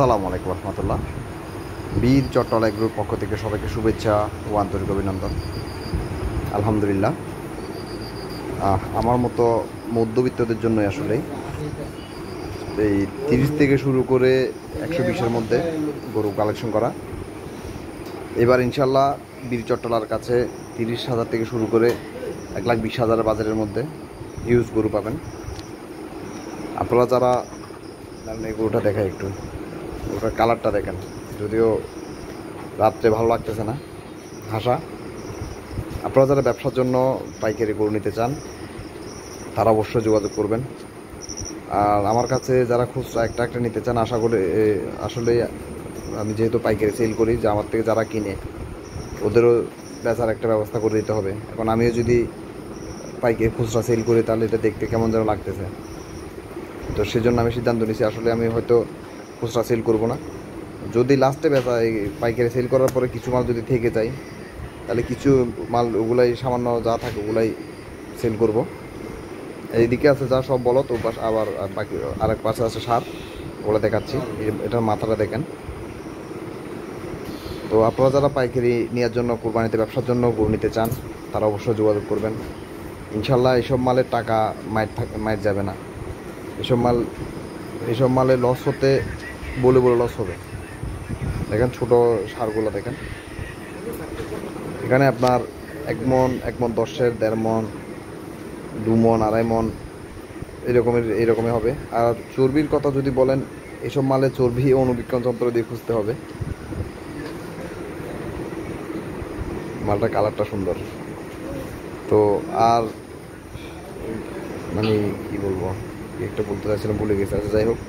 আসসালামু আলাইকুম রহমতুল্লাহ। বীর চট্টলা গ্রুপ পক্ষ থেকে সবাইকে শুভেচ্ছা ও আন্তরিক অভিনন্দন। আলহামদুলিল্লাহ, আমার মতো মধ্যবিত্তদের জন্যই আসলে এই 30 থেকে শুরু করে 120-এর মধ্যে গরু কালেকশন করা। এবার ইনশাল্লাহ বীর চট্টলার কাছে 30,000 থেকে শুরু করে 1,20,000 বাজারের মধ্যে হিউজ গরু পাবেন। আপনারা যারা এই গরুটা দেখায় একটু, গরুটার কালারটা দেখেন, যদিও রাত্রে ভালো লাগতেছে না হাসা। আপনারা যারা ব্যবসার জন্য পাইকারি গরু নিতে চান তারা অবশ্যই যোগাযোগ করবেন। আর আমার কাছে যারা খুচরা একটা একটা নিতে চান, আশা করি আসলে আমি যেহেতু পাইকারি সেল করি, যে আমার থেকে যারা কিনে ওদেরও বেচার একটা ব্যবস্থা করে দিতে হবে। এখন আমিও যদি পাইকারি খুচরা সেল করি তাহলে এটা দেখতে কেমন যেন লাগতেছে। তো সেজন্য আমি সিদ্ধান্ত নিয়েছি আসলে আমি হয়তো খুচরা সেল করব না। যদি লাস্টে বেচা এই পাইকারি সেল করার পরে কিছু মাল যদি থেকে যায় তাহলে কিছু মাল ওগুলাই সামান্য যা থাকে ওগুলাই সেল করব। এইদিকে আছে যা সব বলো তো পাশ, আবার বাকি আরেক পাশে আছে সার, ওগুলো দেখাচ্ছি। এটার মাথাটা দেখেন। তো আপনারা যারা পাইকারি নেওয়ার জন্য, কোরবানিতে ব্যবসার জন্য গরু নিতে চান তারা অবশ্যই যোগাযোগ করবেন। ইনশাল্লাহ এইসব মালের টাকা মাইট যাবে না। এইসব মালে লস হতে বলে বলে লস হবে। দেখেন ছোটো সারগুলো দেখেন, এখানে আপনার 1 মণ 10-এর 1.5 মণ 2 মণ 2.5 মণ এরকমই হবে। আর চর্বির কথা যদি বলেন, এসব মালে চর্বি অনুবীক্ষণ যন্ত্র দিয়ে খুঁজতে হবে। মালটার কালারটা সুন্দর। তো আর মানে কি বলবো, একটা বলতে চাইছিলাম ভুলে গেছি। আচ্ছা যাই হোক,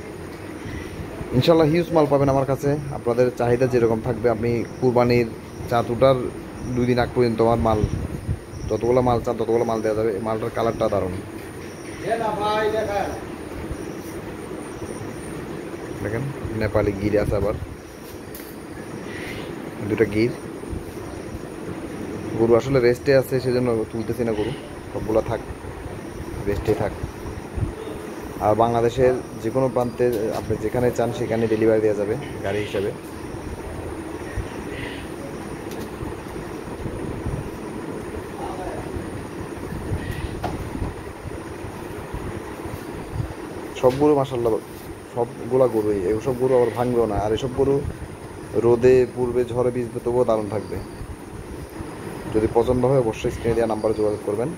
ইনশাল্লাহ হিউজ মাল পাবেন আমার কাছে। আপনাদের চাহিদা যেরকম থাকবে, আপনি কুরবানির চাঁদ উঠার 2 দিন আগ পর্যন্ত আমার মাল, যতগুলো মাল চান ততগুলো মাল দেওয়া যাবে। এই মালটার কালারটা দারুণ। দেখেন নেপালি গির আছে, আবার 2টা গির। গরু আসলে রেস্টে আছে, সেজন্য তুলতেছি না গরু, সবগুলো থাক, রেস্টে থাক। আর বাংলাদেশের যে কোনো প্রান্তে আপনি যেখানে চান সেখানে ডেলিভারি দেওয়া যাবে গাড়ি হিসাবে। সব গরু মাসাল্লাহ, সবগুলা গরুই, এসব গরু আবার ভাঙবেও না। আর এসব গরু রোদে পূর্বে ঝড়ে ভিজবে তবুও দারুণ থাকবে। যদি পছন্দ হয় অবশ্যই স্ক্রিনে দেওয়া নাম্বারে যোগাযোগ করবেন।